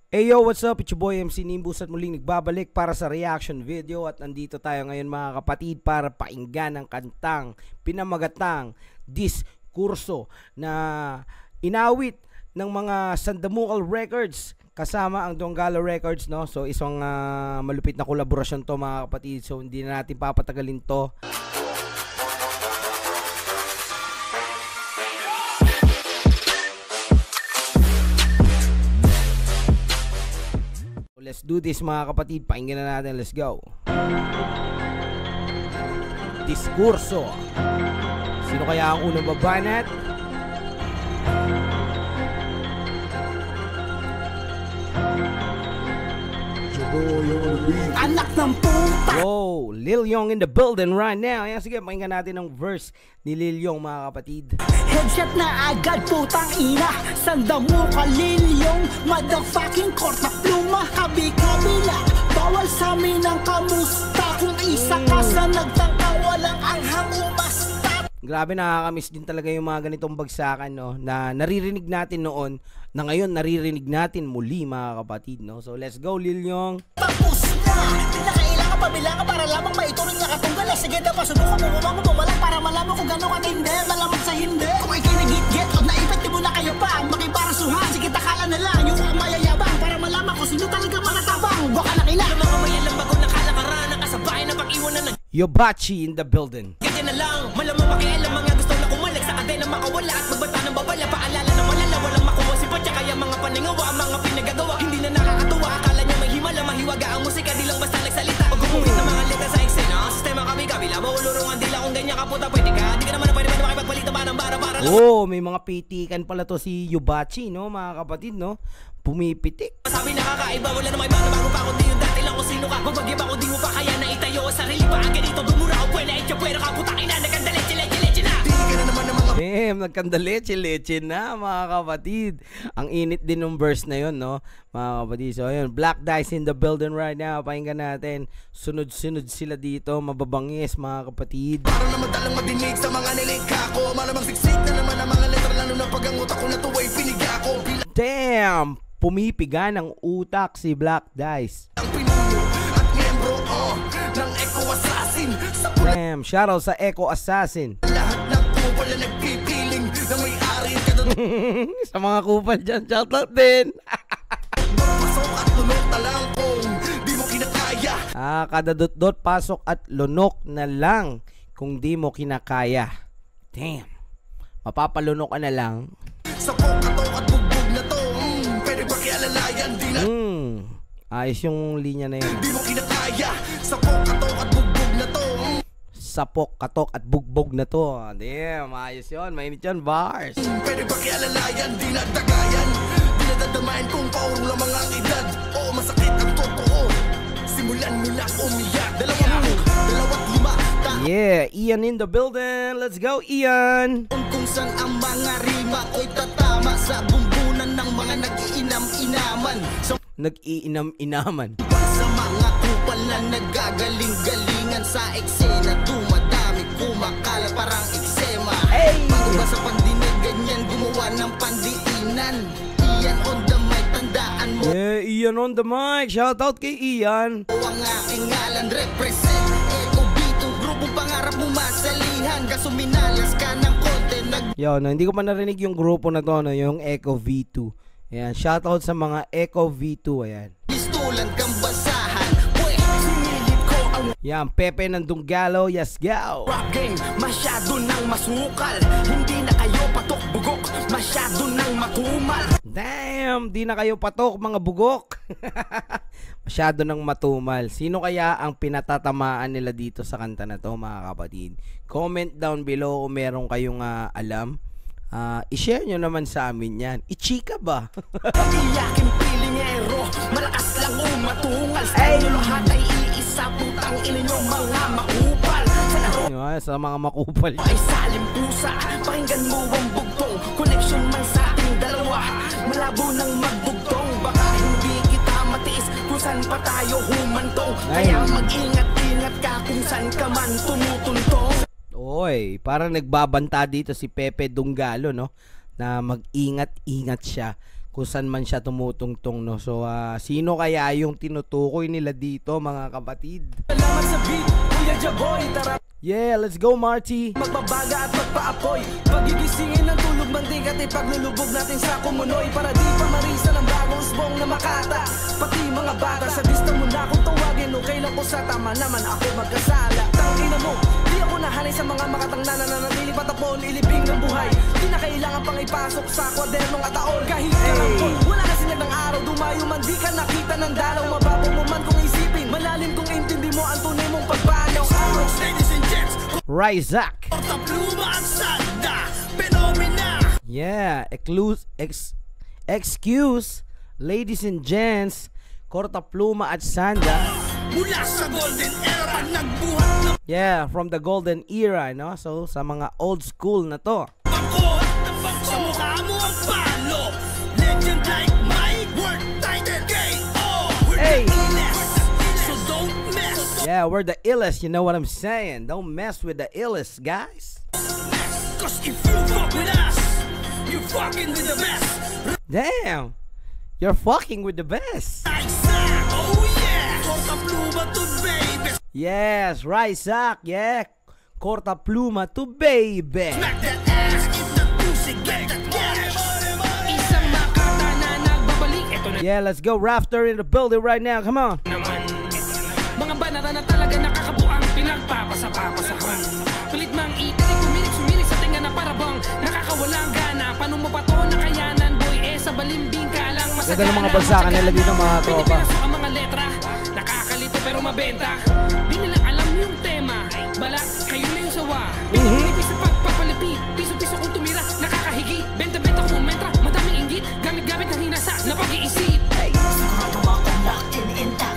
Hey yo, what's up? It's your boy MC Nimbus at muling nagbabalik para sa reaction video at nandito tayo ngayon mga kapatid para painggan ang kantang pinamagatang Diskurso na inawit ng mga Sandamukal Records kasama ang Donggalo Records, no? So isang malupit na kolaborasyon to mga kapatid, so hindi na natin papatagalin to. Let's do this mga kapatid, pakinggan na natin, let's go. Diskurso. Sino kaya ang unang babanat? Anak ng puta. Whoa, Lil Yong in the building right now. Yan, sige, pakinggan natin ang verse ni Lil Yong mga kapatid. Headshot na agad, putang ina. Sandamukal Lil Yong, motherfucking korta pluma. Kabi-kabila, bawal sa amin ang kamusta. Kung isa ka sa nagtangka, walang anghang umasta. Grabe, nakakamiss din talaga yung mga ganitong bagsakan, no, na naririnig natin noon, na ngayon naririnig natin muli mga kapatid, no. So let's go Lil Yong. Tapos na, di na kailangan pabilangan para lamang maituring na katunggal. Sige na, pasubukan mo bumang bumalang para malaman kung gano'ng katindi. Malamang sa hindi, kung ikinagit-get o na-effect mo na kayo pa ang makiparasuhan. Sige, takala na lang yung mayayabang para malaman kung sino talaga manatabang. Baka nakila ng mga mayalang bago nakalakaran ang kasabay na pag-iwan na Yobachi in the building. ganyan na lang, malamang makialam mga gusto na kumalag sa kadena makawala at magbata ng babala. Paalala na malala, walang makuha si Patya. Kaya mga paningawa, ang mga pinagagawa hindi na nakakatuwa. Akala niya may himala, mahiwaga ang musika, di lang basta nagsalita. Pag gumuhit ng mga letra sa eksena, ang sistema kabi-kabila, maulurungan dila kung ganyan kaputa. Pwede ka, di ka naman na pwede ba makipagpalita ba ng bara-para lang. Oh, may mga pitikan pala to si Yobachi, no mga kapatid, no. Pumipitik. Sabi nakakaiba, wala na may bago pa kundi yung dati lang kung sino ka. Magbagya ba kung di mo pa kaya na itayo sarili pa. Ang ganito dumura o pwede itya pwede ka putangin na nagkandaleche-leche na. Di ka na naman ng mga Damn, nagkandaleche-leche na mga kapatid. Ang init din ng verse na yun, no mga kapatid. So ayun, Black Dice in the building right now. Pakinggan natin. Sunod-sunod sila dito, mababangis mga kapatid. parang na madalang madinig sa mga nilikha ko. Malamang siksik na naman ang mga letra, lalo na pag ang utak ko na tuwa'y pinigya ko. Damn, pumipiga ng utak si Black Dice. Ang pinuno at miyembro ng Echo Assassin. Sa Damn, shoutout sa Echo Assassin. lahat ng kupal na nagpipiling na may-ari ka doon. Sa mga kupal dyan, shoutout din. Pasok at lunok na lang kung di mo kinakaya. Kada dot-dot, pasok at lunok na lang kung di mo kinakaya. Damn, mapapalunok ka na lang. Sa pokatok at bugbog na to, pwede ba kialalayan? Di na Ayos yung linya na yun. di mo kinakaya. Sa pokatok at bugbog na to, Sapok, katok at bugbog na to. Damn, ayos yun. Mainit yun, bars. pwede ba kialalayan? Di na dagayan. Di na dadamayan kung paurong lamang ang edad. Oo, masakit ang totoo. Simulan mo na umiyak. Dalawat lima. Yeah, Ian in the building. Let's go, Ian. Kung saan ang mga rima ko'y tatama sa bumbunan ng mga nag-iinam-inaman. Nag-iinam-inaman. Sa mga kupal na nagagaling-galingan sa eksena, dumadami, kumakala parang eksema. Hey! Bago ba sa pandinig, ganyan gumawa ng pandiinan. Iyan on the mic, tandaan mo. Yeah, Ian on the mic. Shoutout kay Ian. Ang aking ngalan, represent Echo B2, grupong pangarap mo masalihan. Kaso minalas ka ng konti, Yo, no, hindi ko pa narinig yung grupo na to, no, yung Echo V2. Ayan, shoutout sa mga Echo V2, ayan. nagpistulan kang basahan. Pwede, sinilip ko ang Yan, Pepe ng Donggalo, yes go. rap game, masyado nang masukal. Hindi na kayo patok bugok, masyado nang makumal. Damn, di na kayo patok mga bugok. Masyado nang matumal. Sino kaya ang pinatatamaan nila dito sa kanta na to mga kapatid? Comment down below kung meron kayong alam. I-share nyo naman sa amin yan. I-chika ba? Iyakin pilingero, malakas lang umatungal. Sa inyo lahat ay iisa, putang ina nyo mga makupal. Sa laro Sa mga makupal. ay salim pusa, pakinggan mo ang bugtong. Connection man sa ating dalawa, malabo nang magbugtong. Baka hindi kita matiis kung saan pa tayo humantong. Kaya mag-ingat-ingat ka kung saan ka man tumutuntong. Oy, parang nagbabanta dito si Pepe Donggalo, no? Na mag-ingat-ingat siya kung saan man siya tumutungtong, no. So sino kaya yung tinutukoy nila dito, mga kapatid? Salamat sa beat, Kuya Jaboy, tara. Yeah, let's go Marty. Magbabaga at magpaapoy, pagigisingin ng tulog mandig at ipaglulubog natin sa kumunoy, para di pa marisa ng bagong sbong na makata. Pati mga bata sa dista mo na akong tawagin, okay lang ko sa tama naman ako magkasala. Tangina mo, di ako nahanay sa mga makatang nananatili patapon, ilibing ng buhay. Di na kailangan pang ipasok sa kwadernong ataol. Kahit karampon, wala na sinag ng araw, dumayo man di ka nakita ng dalaw. Mababaw mo man kung isipin, malalim kung intindi mo ang tunay mong pagbanaw. Ladies and gents, Ryzak. Kortapluma at Sanda, Phenomena. Yeah, excuse, ladies and gents, Kortapluma at Sanda. Mula sa golden era, nagbuhat na Yeah, from the golden era, no? So, sa mga old school na to. bangko sa mukha mo ang palo. Legend like Mike, word title KO. We're Hey. the illest, so don't mess. Yeah, we're the illest, you know what I'm saying? Don't mess with the illest, guys. Cause if you fuck with us, you fucking with the best. Damn, you're fucking with the best. Ryzak, oh yeah. Kortapluma to baby. Yes, Ryzak, yeah. Kortapluma to baby. Smack that ass, if the pussy get that cash. Isang makata na nagbabalik, eto na Yeah, let's go. Rafter in the building right now. Come on. naman. Mga banata na talaga nakakabuang pinagpapasa-papasahan. Pilit mang italig, sumilik sa tinga na parabang nakakawalang gana. Paano mo pa to nakayanan, boy? Sa balimbing ka lang masagana. Ganda ng mga bagsakan nila dito, mga tropa. Pinipiraso ang mga letra, nakakalito pero mabenta. Di nila alam yung tema, balat kayo na yung sawa. Pinipis sa pagpapalipid, piso-piso kung tumira, nakakahigit. Benta-benta kung mentra, madaming inggit, gamit-gamit ng hinasa na pag-iisip.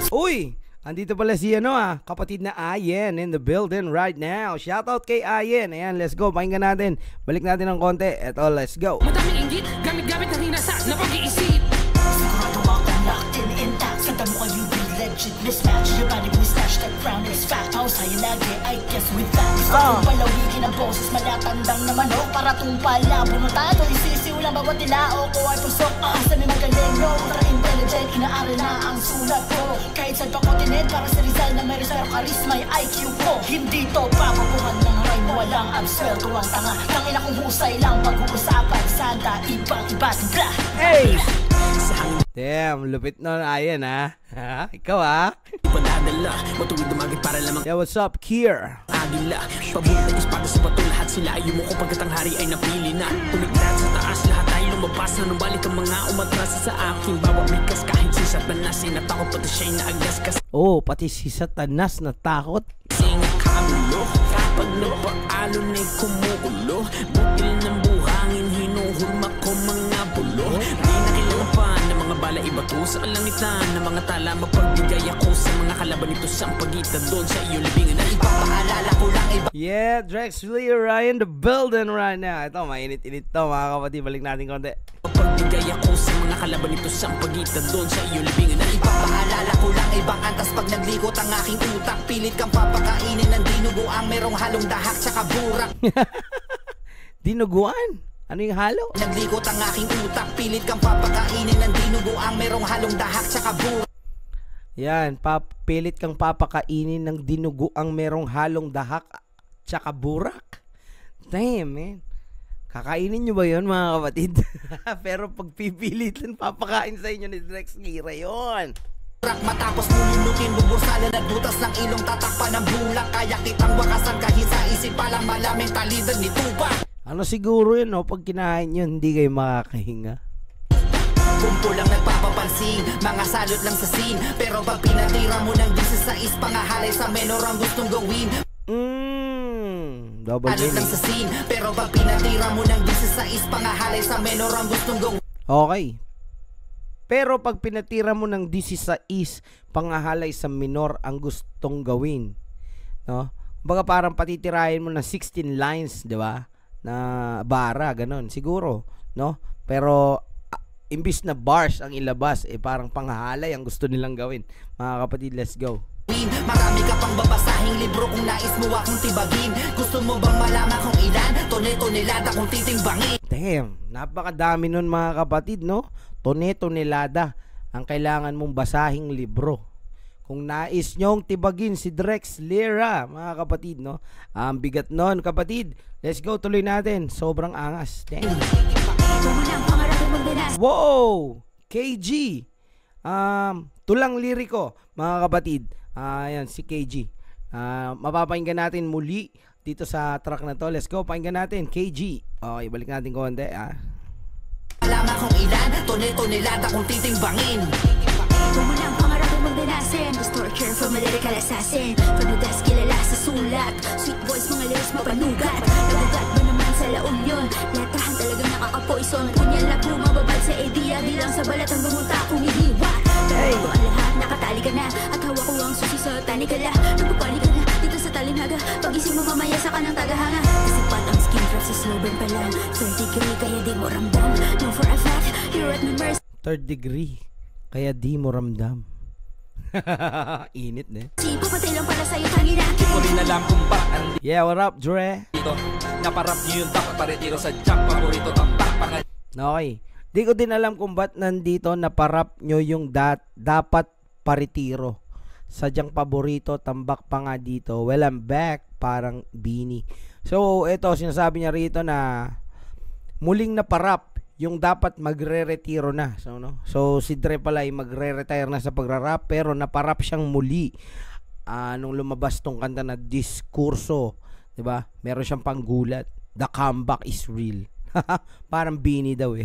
Uy, andito pala si kapatid na Ayen in the building right now. Shoutout kay Ayen. Ayan, let's go. Pakinggan natin. Balik natin ng konti. Eto, let's go. Madaming inggit, gamit-gamit ng hinasa na pag-iisip. Sigurado akong locked in intact. Santa mo kayo be legit mismatch. Your body will snatch that crown is fact. How sa'yo lagi, I guess with that. Gusto kong palawigin ang boses, malatandang na manok. Para tumpala, bunotado, isisiw lang bawat nilao ko ay pusok. Sa may magaling, no, ultra intelligent. Inaaral na ang sulat ko. Kahit saan pa kontinent, para sa Rizal na may resero charisma yung IQ ko. Hindi to papapuhan ng rhyme, walang absweldo ang tanga. Tangina kong husay lang pag-uusapan. Santa, ibang-iba, blah. Hey! Damn, lupit nun Ayen ha. Ikaw ha. Padadala, matuwid dumagit para lamang Yeah, what's up, Kier? agila. Pabulit ng espada sa bato, lahat sila ay yumuko pagkat ang hari ay napili na. Tumiglat sa taas, lahat ay lumabas na nubalik ang mga umatras sa akin. Bawat mikas kahit si Satanas, natakot pati siya'y naagaskas. Oh, pati si Satanas natakot. Singa kamulo, kapag napaalon ay kumukulo. Butil ng buhangin, hinuhulma ko mga bulo. Di na kailangan pa ng mga bala ibato sa kalangitan. Ng mga tala mapagbigay ako sa mga kalaban nito sa pagitan doon sa iyo libingan na ipapaalala ko lang iba. Yeah, Drex Lear in the building right now. Ito, mainit-init to mga kapatid. Balik natin konti. Pagbigay ako sa mga kalaban nito sa pagitan doon sa iyo libingan na ipapaalala ko lang ibang antas pag naglikot ang aking utak. Pilit kang papakainin ng dinugo ang merong halong dahak tsaka burak. Dinuguan? Ano yung halo? Naglikot ang aking utak, pilit kang papakainin ng dinugo ang merong halong dahak tsaka burak. Yan, pilit kang papakainin ng dinugo ang merong halong dahak tsaka burak. Damn, man. Kakainin nyo ba yun, mga kapatid? Pero pag pipilitin, papakain sa inyo ni Drex Gira yun. Matapos nululukin, bubursalan at butas ng ilong tatakpan ng bulak. Kaya kitang wakasan kahit sa isip palang malaming talidad ni Tupac. Ano siguro yun, no? Pag kinain yun, hindi kayo makakahinga. Kumpo lang nagpapapansin, mga salot lang sa scene. Pero pag pinatira mo ng 16, pangahalay sa menor ang gustong gawin. Double Salot lang meaning. sa scene, pero pag pinatira mo ng 16, pangahalay sa menor ang gustong gawin. Okay. Pero pag pinatira mo ng 16, pangahalay sa minor ang gustong gawin. No? Baga parang patitirahin mo ng 16 lines, di ba? Na bara, ganon. Siguro, no? Pero imbis na bars ang ilabas, parang panghahalay ang gusto nilang gawin. Mga kapatid, let's go. Marami ka pang babasahing libro kung nais mo akong tibagin. Gusto mo bang malaman kung ilan? Tonelada kung titimbangin. Damn, napakadami nun mga kapatid, no? tonelada ang kailangan mong basahing libro. Kung nais nyong tibagin si Drex Lira, mga kapatid, no? Ang bigat nun, kapatid. Let's go, tuloy natin. Sobrang angas. Damn. Wow! KG. Tulang liriko, mga kapatid. Ayan, si KG. Mapapakinggan natin muli dito sa track na to. Let's go, pakinggan natin. KG. Okay, balik natin konti. Alaman kung ilan, tonelada kung titimbangin. Tumunang pangarapin mong danasin. Was torture from a lyrical assassin. Panudas kilala sa sulat. Sweet voice, mga lyrics mapanugat. Nagugat mo naman sa La Union. Letrahan talagang nakaka-poison. Kunyan na bumababad sa idea. Di lang sa balat ang bumunta kung hihiwa. Pero ito ang lahat, nakatali ka na. At hawak ko ang susi sa tanikala. Nagpapali ka na dito sa talinhaga. Pag-ising mo mamaya sa kanang tagahanga. Kasi pat ang skin drop sa slow burn pa lang. 3rd degree kaya di mo ramdam. Know for a fact, you're at my mercy. 3rd degree. Kaya di mo ramdam. Init na. Papatay lang para sa'yo tangin natin. Di ko rin alam kung ba't andito Yeah, what up, Dre? Naparap niyo yung dapat paretiro sa junk. Paborito tambak pangal. Okay. Di ko din alam kung ba't nandito naparap nyo yung dapat paritiro. Sadyang paborito, tambak pa nga dito. Well, I'm back. Parang Bini. So, ito, sinasabi niya rito na muling naparap yung dapat magre-retiro na. So si Dre pala ay magre-retire na sa pagrarap, pero naparap siyang muli nung lumabas tong kanta na Diskurso, 'di ba? Meron siyang panggulat. The comeback is real. Parang Bini daw eh.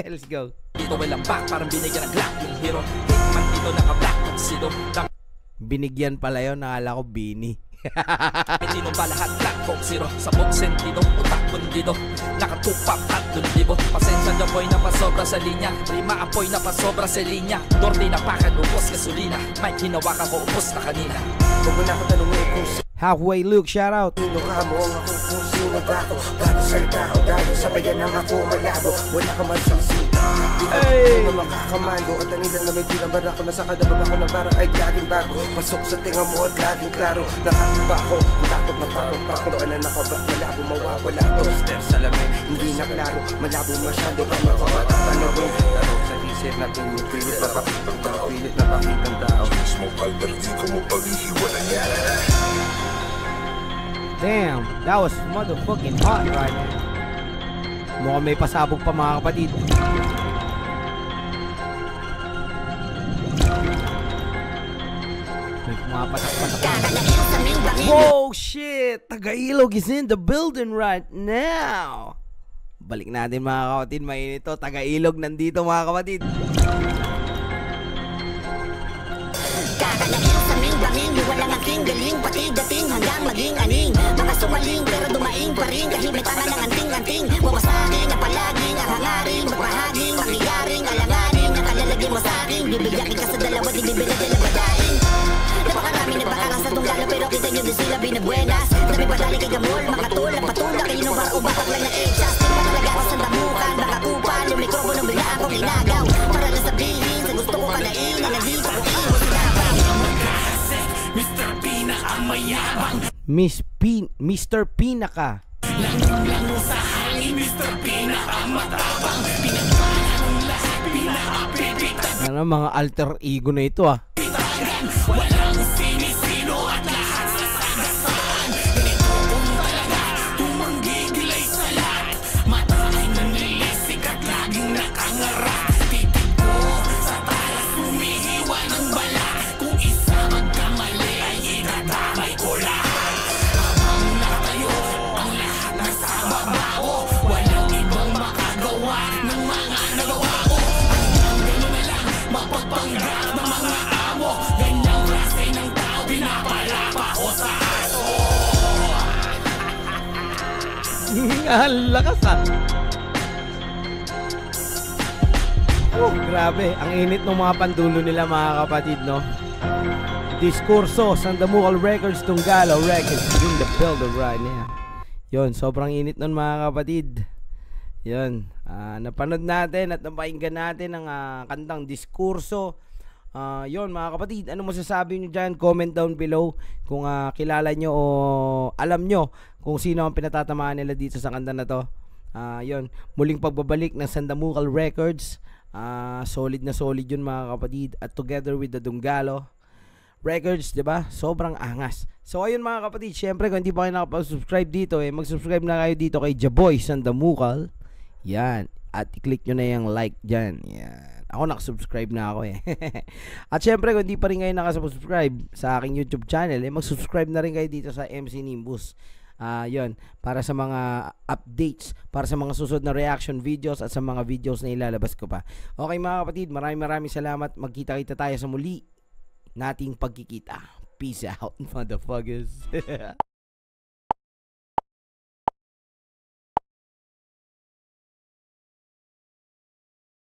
Let's go. Dito walang back, parang binigyan ng glock yung hero. Hitman dito naka-black tuxedo. Binigyan pala yun, nakala ko Bini. Sino ba lahat black folk zero sa box sentido, utak bundido, nakatupap at lundibo. Pasensya nyo boy na pasobra sa linya, lima apoy na pasobra sa linya. Dordi na pakan, upos gasolina, may hinawakan ko upos na kanina. Huwag mo na ako tanongin kung Halfway Luke, shout out. sino ka mo ang ako kung sino ba ako. Bago salita o dahil sabayan ang ako malabo. Wala ka man sisita. Di ka makakamando. At ang ilan na may tinambar ako. Nasa kadabag ako na parang ay laging bago. Pasok sa tinga mo at laging klaro. Nakakaba ako, takot na parang pakong. Anan ako ba? Malabo mawawala. Toaster sa lamin, hindi na klaro. Malabo masyado ka makapatatanong. Tarong sa isip natin yung pilit na pakitang pilit na pakitang tao. Smoke albert, di ko mo pag-iiwanan yan. Damn, that was motherfucking hot right now. Mukhang may pasabog pa, mga kapatid. May pumapatak-patak. Whoa, shit! Tagailog is in the building right now. Balik natin, mga kapatid. Mainit to. Tagailog nandito, mga kapatid. Kakalaking sa ming banging, walang aking galing, pati dating hanggang maging aning. Mga sumaling pero dumaing pa rin, kahit may tanga ng anting-anting. Wawasakin na palaging ang hangaring, magpahaging, makiyaring, alanganin. Ang kalalagyan mo sa akin, bibigakin ka sa dalawa, di bibiladalabadaing. Napakarami nagbakarang sa tunggala, pero kita nyo din sila binagbuenas. Dami padali kay gamol, makatulak, patulak, kayo nung parang ubak lang ng echas. Di ba talaga ako sa damukan, baka kupal, yung mikropono bilaan kong inagaw. Para lang sabihin, sa gusto ko kalain, na nandito ko iwas na. Mr. Pinaka mayabang, Mr. Pinaka. Lang sa hangin, Mr. Pinaka matabang. Pinagpala ng lahat, pinaka-pipita. Ano, mga alter ego na ito ah. Walang sinisino at lahat sa sagasaan. Ganito kung talaga, tumanggigilay sa lahat. Matay na nilisik at laging nakangarap. Titig ko sa talas, humihiwa ng bala. Kung isa magkamali ay itadamay ko lahat. Habang natayo, ang lahat nasa babao. Walang ibang makagawa ng mga nagawa ko. Hanggang gano'n na lang, mapagpanggap ng mga amo. Ganyang klase ng tao, pinapalapa ko sa aso. Ang lakas ah. Oh, grabe. Ang init ng mga pandulo nila, mga kapatid, no? Diskurso, Sandamucal Records, Tunggalo Records, in the builder right now. Yun, sobrang init nun, mga kapatid. Yun, napanood natin at napakinggan natin ang kantang Diskurso. Yun, mga kapatid, ano masasabi nyo dyan? Comment down below kung kilala nyo o alam nyo kung sino ang pinatatamaan nila dito sa kanta na to. Yun, muling pagbabalik ng Sandamucal Records. Solid na solid yun mga kapatid. At together with the Dunggalo Records, diba? Sobrang angas. So ayun mga kapatid, syempre kung hindi pa kayo nakapag-subscribe dito, mag-subscribe na kayo dito kay Jaboy Sandamukal. Yan. At i-click nyo na yung like dyan. Yan. Ako nakasubscribe na ako At syempre kung hindi pa rin kayo nakasubscribe sa aking YouTube channel, mag-subscribe na rin kayo dito sa MC Nimbus. Yun, para sa mga updates, para sa mga susunod na reaction videos at sa mga videos na ilalabas ko pa. Okay mga kapatid, maraming salamat. Magkita-kita tayo sa muli nating pagkikita. Peace out, motherfuckers.